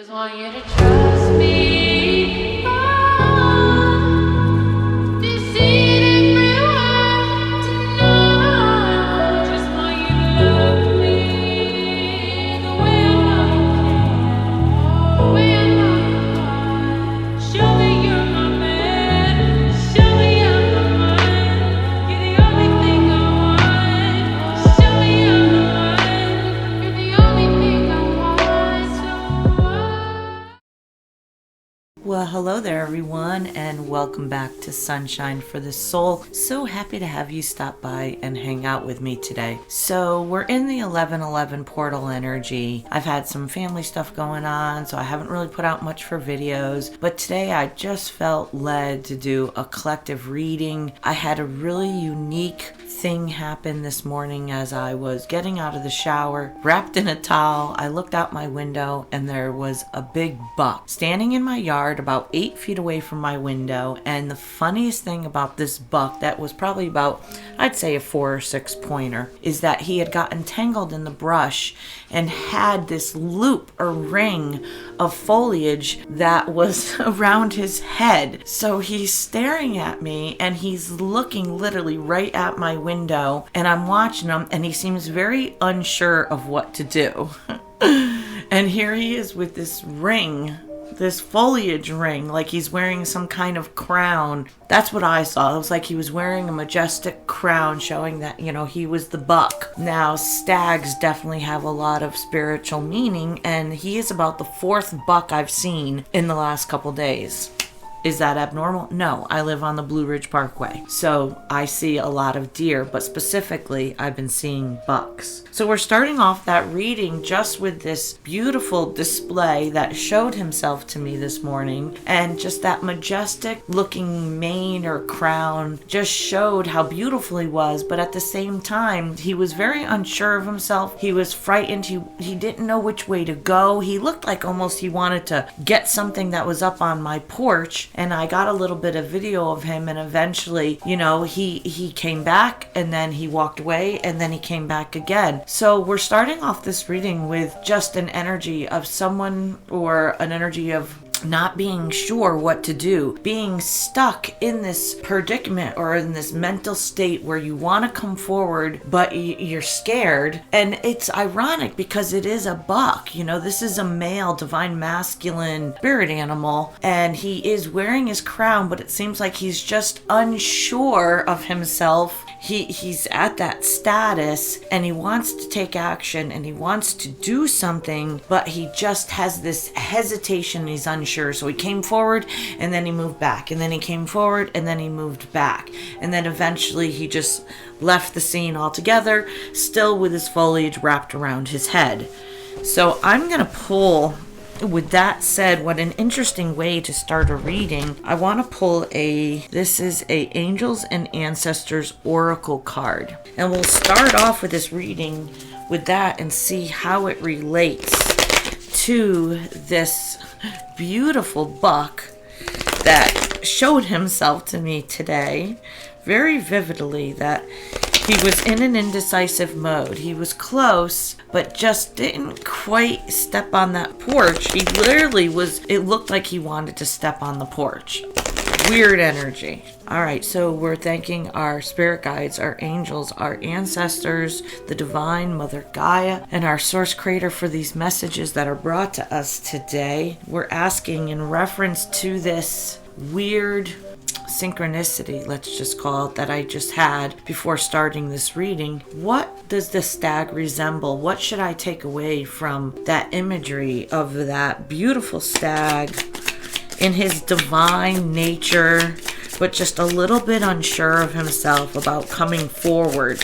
Just want you to trust me. To see it everywhere tonight. Just want you to love me the way I love you. The way I love you. Show me you're my man. Show me I'm the one. You're the only thing I want. Show me I'm the one. You're the only thing I want. Well, hello there, everyone, and welcome back to Sunshine for the Soul. So happy to have you stop by and hang out with me today. So we're in the 11/11 portal energy. I've had some family stuff going on, so I haven't really put out much for videos, but today I just felt led to do a collective reading. I had a really unique thing happen this morning as I was getting out of the shower, wrapped in a towel. I looked out my window and there was a big buck standing in my yard about 8 feet away from my window. And the funniest thing about this buck, that was probably about, I'd say a 4 or 6 pointer, is that he had gotten tangled in the brush and had this loop or ring of foliage that was around his head. So he's staring at me and he's looking literally right at my window, and I'm watching him and he seems very unsure of what to do. And here he is with this ring, this foliage ring, like he's wearing some kind of crown. That's what I saw. It was like he was wearing a majestic crown showing that, he was the buck. Now, stags definitely have a lot of spiritual meaning, and he is about the 4th buck I've seen in the last couple days. Is that abnormal? No, I live on the Blue Ridge Parkway, so I see a lot of deer, but specifically I've been seeing bucks. So we're starting off that reading just with this beautiful display that showed himself to me this morning, and just that majestic looking mane or crown just showed how beautiful he was, but at the same time he was very unsure of himself. He was frightened. He didn't know which way to go. He looked like almost he wanted to get something that was up on my porch. And I got a little bit of video of him, and eventually, he came back, and then he walked away, and then he came back again. So we're starting off this reading with just an energy of someone, or an energy of not being sure what to do, being stuck in this predicament or in this mental state where you want to come forward, but you're scared. And it's ironic because it is a buck. This is a male, divine masculine spirit animal, and he is wearing his crown, but it seems like he's just unsure of himself. He's at that status, and he wants to take action, and he wants to do something, but he just has this hesitation. He's unsure. So he came forward, and then he moved back, and then he came forward, and then he moved back, and then eventually he just left the scene altogether, still with his foliage wrapped around his head. So I'm gonna pull. With that said, what an interesting way to start a reading. I want to pull this is a Angels and Ancestors Oracle card. And we'll start off with this reading with that and see how it relates to this beautiful buck that showed himself to me today very vividly, that he was in an indecisive mode. He was close, but just didn't quite step on that porch. He literally it looked like he wanted to step on the porch. Weird energy. All right, so we're thanking our spirit guides, our angels, our ancestors, the divine Mother Gaia, and our source creator for these messages that are brought to us today. We're asking in reference to this weird synchronicity, let's just call it, that I just had before starting this reading. What does the stag resemble? What should I take away from that imagery of that beautiful stag in his divine nature, but just a little bit unsure of himself about coming forward?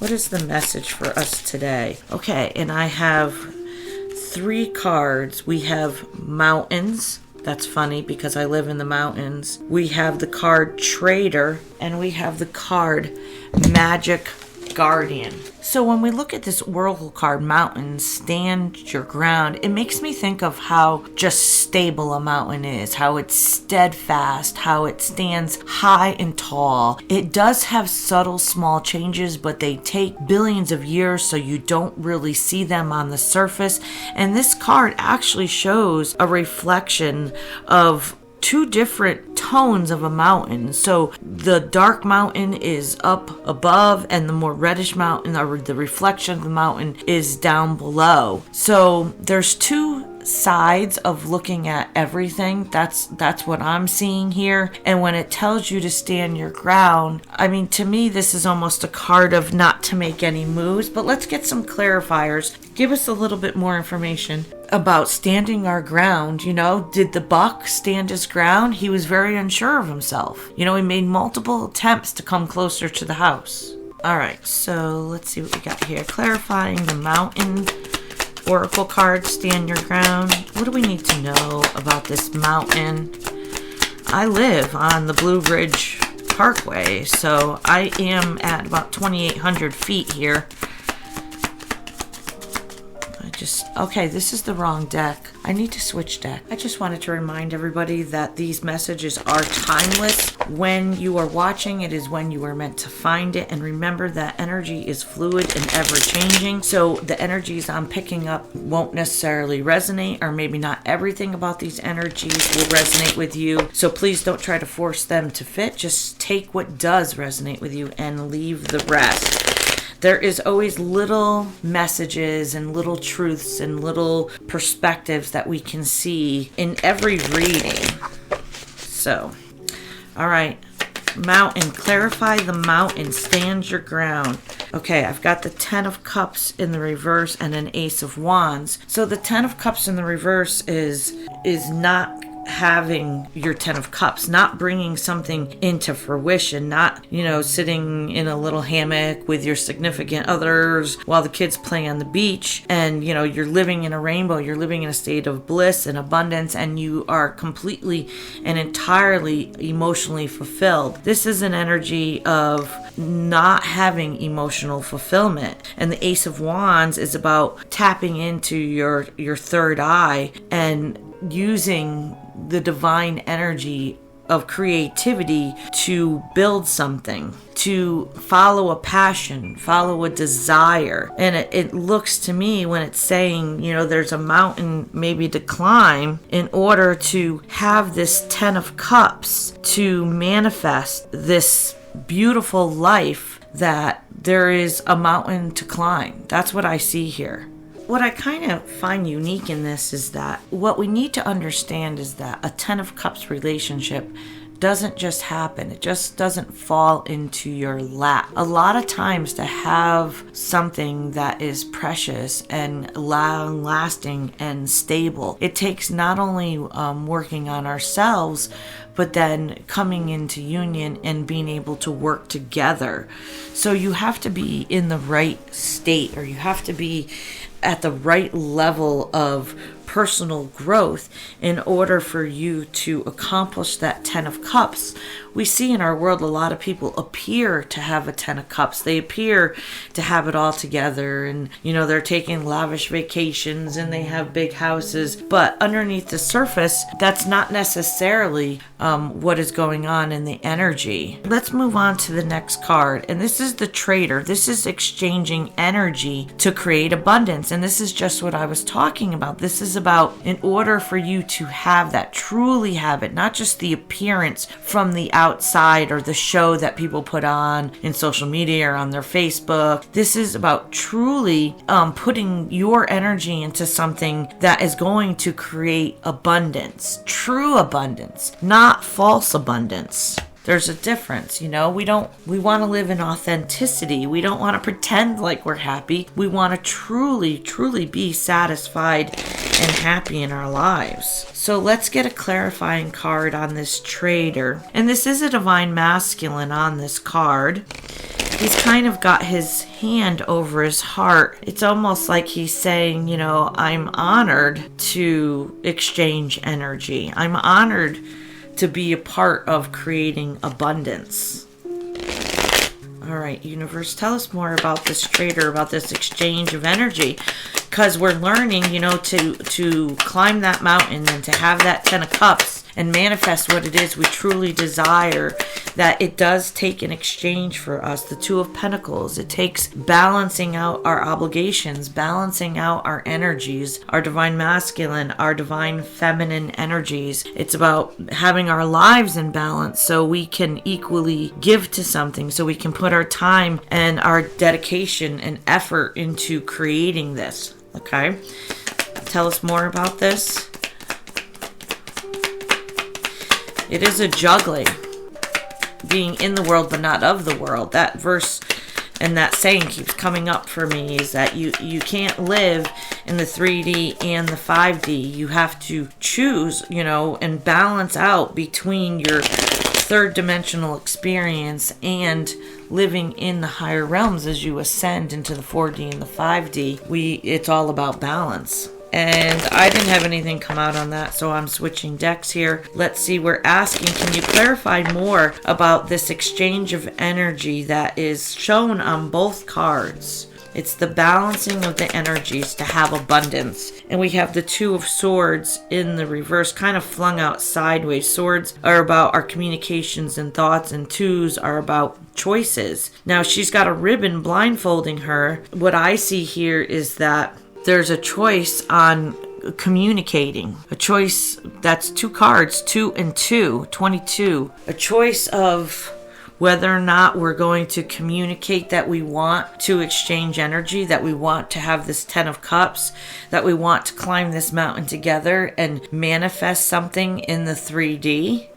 What is the message for us today? Okay, and I have 3 cards. We have mountains. That's funny because I live in the mountains. We have the card Trader, and we have the card Magic guardian. So when we look at this oracle card, mountain, stand your ground, it makes me think of how just stable a mountain is, how it's steadfast, how it stands high and tall. It does have subtle small changes, but they take billions of years, so you don't really see them on the surface. And this card actually shows a reflection of two different tones of a mountain. So the dark mountain is up above, and the more reddish mountain, or the reflection of the mountain, is down below. So there's two sides of looking at everything. That's what I'm seeing here. And when it tells you to stand your ground, I mean, to me, this is almost a card of not to make any moves. But let's get some clarifiers. Give us a little bit more information about standing our ground. You know, did the buck stand his ground? He was very unsure of himself. You know, he made multiple attempts to come closer to the house. All right, so let's see what we got here. Clarifying the mountain oracle card, stand your ground. What do we need to know about this mountain? I live on the Blue Ridge Parkway, so I am at about 2,800 feet here. Okay, this is the wrong deck. I need to switch deck. I just wanted to remind everybody that these messages are timeless. When you are watching, it is when you are meant to find it. And remember that energy is fluid and ever changing. So the energies I'm picking up won't necessarily resonate, or maybe not everything about these energies will resonate with you. So please don't try to force them to fit. Just take what does resonate with you and leave the rest. There is always little messages and little truths and little perspectives that we can see in every reading. So, all right. Mountain. Clarify the mountain. Stand your ground. Okay, I've got the 10 of Cups in the reverse and an Ace of Wands. So the 10 of Cups in the reverse is not having your 10 of Cups, not bringing something into fruition, not, sitting in a little hammock with your significant others while the kids play on the beach, and, you're living in a rainbow, you're living in a state of bliss and abundance, and you are completely and entirely emotionally fulfilled. This is an energy of not having emotional fulfillment. And the Ace of Wands is about tapping into your third eye and using the divine energy of creativity to build something, to follow a passion, follow a desire. And it looks to me, when it's saying, there's a mountain maybe to climb, in order to have this 10 of Cups, to manifest this beautiful life, that there is a mountain to climb. That's what I see here. What I kind of find unique in this is that what we need to understand is that a 10 of Cups relationship doesn't just happen. It just doesn't fall into your lap. A lot of times, to have something that is precious and long lasting and stable, it takes not only working on ourselves, but then coming into union and being able to work together. So you have to be in the right state, or you have to be at the right level of personal growth in order for you to accomplish that 10 of Cups. We see in our world a lot of people appear to have a 10 of Cups. They appear to have it all together, and they're taking lavish vacations and they have big houses, but underneath the surface, that's not necessarily what is going on in the energy. Let's move on to the next card, and this is the Trader. This is exchanging energy to create abundance, and this is just what I was talking about. This is about, in order for you to have that, truly have it, not just the appearance from the outside or the show that people put on in social media or on their Facebook. This is about truly putting your energy into something that is going to create abundance, true abundance, not false abundance. There's a difference, we want to live in authenticity. We don't want to pretend like we're happy. We want to truly, truly be satisfied and happy in our lives. So let's get a clarifying card on this Trader. And this is a divine masculine on this card. He's kind of got his hand over his heart. It's almost like he's saying, I'm honored to exchange energy. I'm honored to be a part of creating abundance. All right, universe, tell us more about this trader, about this exchange of energy, because we're learning, to climb that mountain and to have that 10 of cups and manifest what it is we truly desire, that it does take an exchange for us. The Two of Pentacles, it takes balancing out our obligations, balancing out our energies, our divine masculine, our divine feminine energies. It's about having our lives in balance so we can equally give to something, so we can put our time and our dedication and effort into creating this. Okay? Tell us more about this. It is a juggling, being in the world but not of the world. That verse and that saying keeps coming up for me, is that you can't live in the 3D and the 5D. You have to choose, and balance out between your third dimensional experience and living in the higher realms as you ascend into the 4D and the 5D. It's all about balance. And I didn't have anything come out on that, so I'm switching decks here. Let's see, we're asking, can you clarify more about this exchange of energy that is shown on both cards? It's the balancing of the energies to have abundance. And we have the Two of Swords in the reverse, kind of flung out sideways. Swords are about our communications and thoughts, and twos are about choices. Now, she's got a ribbon blindfolding her. What I see here is that there's a choice on communicating. A choice, that's two cards, 2 and 2, 22. A choice of whether or not we're going to communicate that we want to exchange energy, that we want to have this 10 of cups, that we want to climb this mountain together and manifest something in the 3D.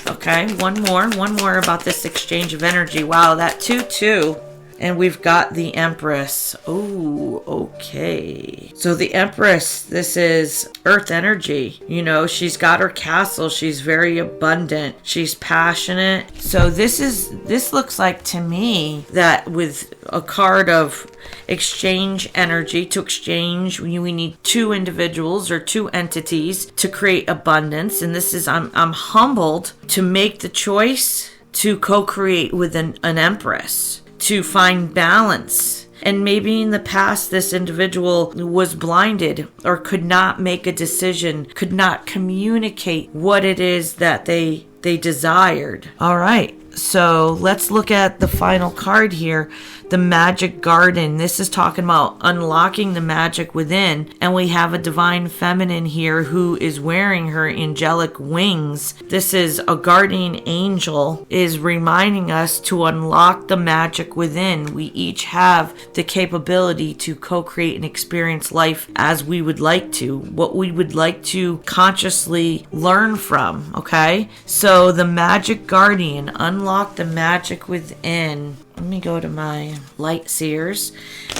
Okay, one more about this exchange of energy. Wow, that 2-2. And we've got the Empress. Oh, okay. So the Empress, this is earth energy. She's got her castle. She's very abundant. She's passionate. So this looks like to me that with a card of exchange energy, to exchange, we need two individuals or two entities to create abundance. And this is, I'm humbled to make the choice to co-create with an Empress, to find balance. And maybe in the past this individual was blinded or could not make a decision, could not communicate what it is that they desired. All right, so let's look at the final card here, the Magic Garden. This is talking about unlocking the magic within, and we have a divine feminine here who is wearing her angelic wings. This is a guardian angel, is reminding us to unlock the magic within. We each have the capability to co-create and experience life as we would like to, what we would like to consciously learn from. Okay, so the Magic Guardian, unlock the magic within. Let me go to my light seers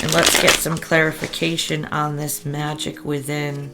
and let's get some clarification on this magic within.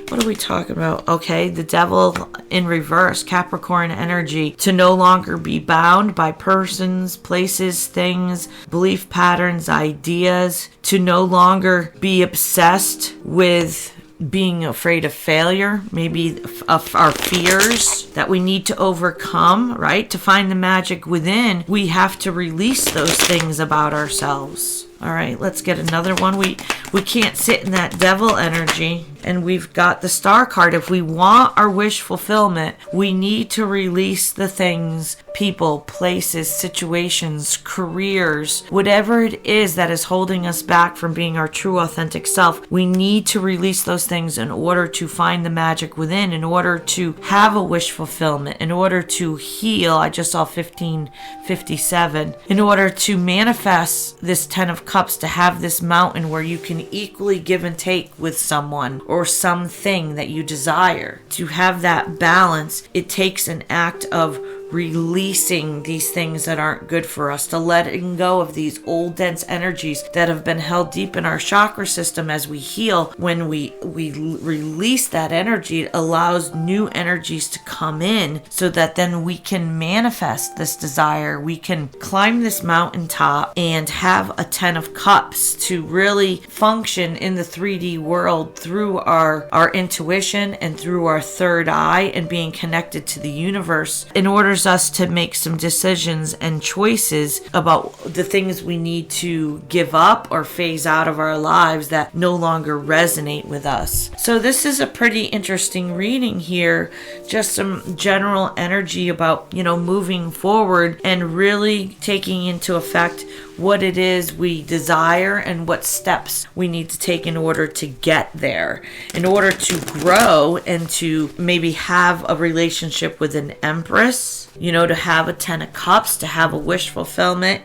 What are we talking about? Okay, the Devil in reverse, Capricorn energy, to no longer be bound by persons, places, things, belief patterns, ideas, to no longer be obsessed with being afraid of failure, maybe of our fears that we need to overcome, right? To find the magic within, we have to release those things about ourselves. All right, let's get another one. We can't sit in that devil energy. And we've got the Star card. If we want our wish fulfillment, we need to release the things, people, places, situations, careers, whatever it is that is holding us back from being our true authentic self. We need to release those things in order to find the magic within, in order to have a wish fulfillment, in order to heal. I just saw 1557. In order to manifest this 10 of Cups, to have this mountain where you can equally give and take with someone or something that you desire. To have that balance, it takes an act of releasing these things that aren't good for us, to letting go of these old dense energies that have been held deep in our chakra system. As we heal, when we release that energy, it allows new energies to come in so that then we can manifest this desire. We can climb this mountaintop and have a 10 of Cups to really function in the 3D world through our intuition and through our third eye and being connected to the universe, in order requires us to make some decisions and choices about the things we need to give up or phase out of our lives that no longer resonate with us. So this is a pretty interesting reading here, just some general energy about, moving forward and really taking into effect what it is we desire and what steps we need to take in order to get there, in order to grow and to maybe have a relationship with an Empress, to have a Ten of Cups, to have a wish fulfillment.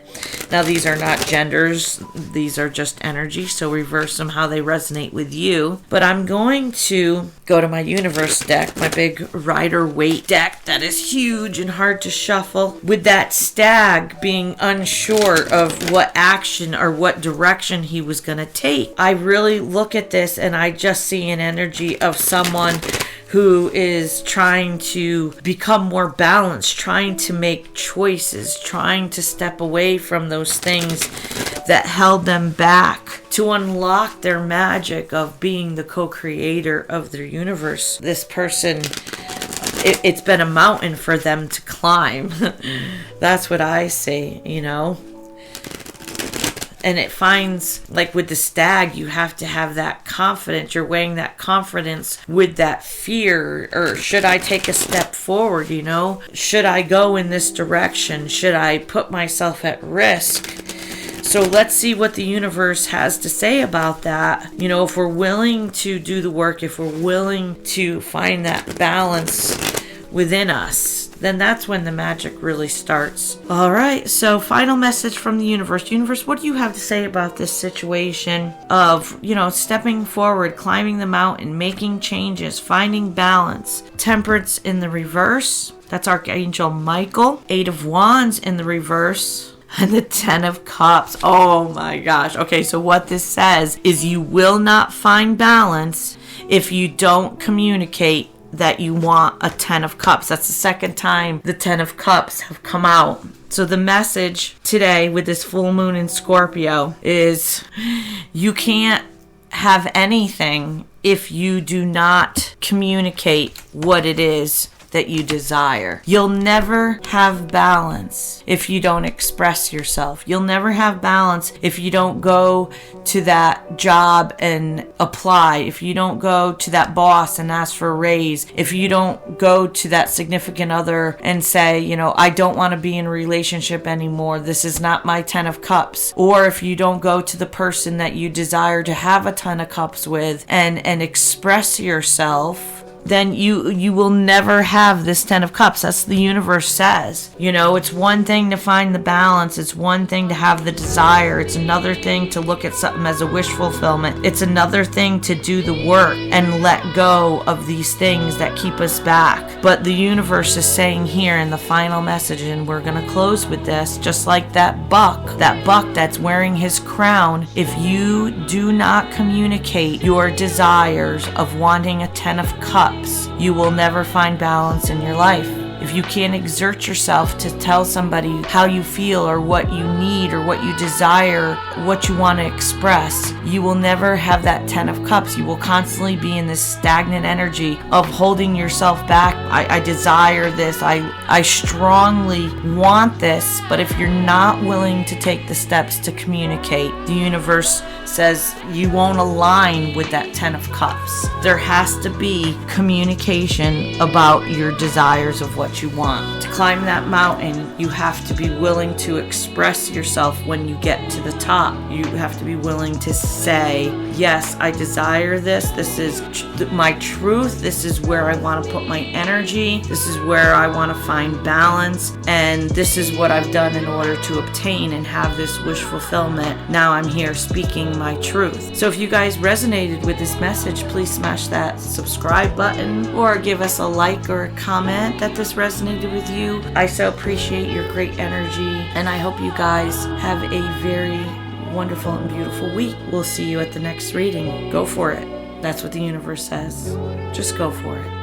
Now, these are not genders, these are just energy, so reverse them how they resonate with you. But I'm going to go to my universe deck, my big Rider-Waite deck that is huge and hard to shuffle, with that Stag being unsure of what action or what direction he was going to take. I really look at this and I just see an energy of someone who is trying to become more balanced, trying to make choices, trying to step away from those things that held them back to unlock their magic of being the co-creator of their universe. This person, it's been a mountain for them to climb. That's what I see, And it finds, like with the Stag, you have to have that confidence. You're weighing that confidence with that fear. Or should I take a step forward, Should I go in this direction? Should I put myself at risk? So let's see what the universe has to say about that. If we're willing to do the work, if we're willing to find that balance within us, then that's when the magic really starts. All right, so final message from the universe. Universe, what do you have to say about this situation of, stepping forward, climbing the mountain, making changes, finding balance? Temperance in the reverse. That's Archangel Michael. 8 of Wands in the reverse. And the 10 of Cups. Oh my gosh. Okay, so what this says is you will not find balance if you don't communicate that you want a 10 of Cups. That's the second time the 10 of Cups have come out. So the message today with this full moon in Scorpio is you can't have anything if you do not communicate what it is that you desire. You'll never have balance if you don't express yourself. You'll never have balance if you don't go to that job and apply, if you don't go to that boss and ask for a raise, if you don't go to that significant other and say, I don't want to be in a relationship anymore. This is not my 10 of Cups. Or if you don't go to the person that you desire to have a 10 of Cups with and express yourself, then you will never have this 10 of Cups. That's the universe says. It's one thing to find the balance. It's one thing to have the desire. It's another thing to look at something as a wish fulfillment. It's another thing to do the work and let go of these things that keep us back. But the universe is saying here in the final message, and we're going to close with this, just like that buck that's wearing his crown, if you do not communicate your desires of wanting a 10 of Cups, you will never find balance in your life. If you can't exert yourself to tell somebody how you feel or what you need or what you desire, what you want to express, you will never have that 10 of Cups. You will constantly be in this stagnant energy of holding yourself back. I desire this. I strongly want this. But if you're not willing to take the steps to communicate, the universe says you won't align with that 10 of Cups. There has to be communication about your desires of what you want. To climb that mountain, you have to be willing to express yourself when you get to the top. You have to be willing to say, yes, I desire this. This is my truth. This is where I want to put my energy. This is where I want to find balance. And this is what I've done in order to obtain and have this wish fulfillment. Now I'm here speaking my truth. So if you guys resonated with this message, please smash that subscribe button or give us a like or a comment that this resonated with you. I so appreciate your great energy, and I hope you guys have a very wonderful and beautiful week. We'll see you at the next reading. Go for it. That's what the universe says. Just go for it.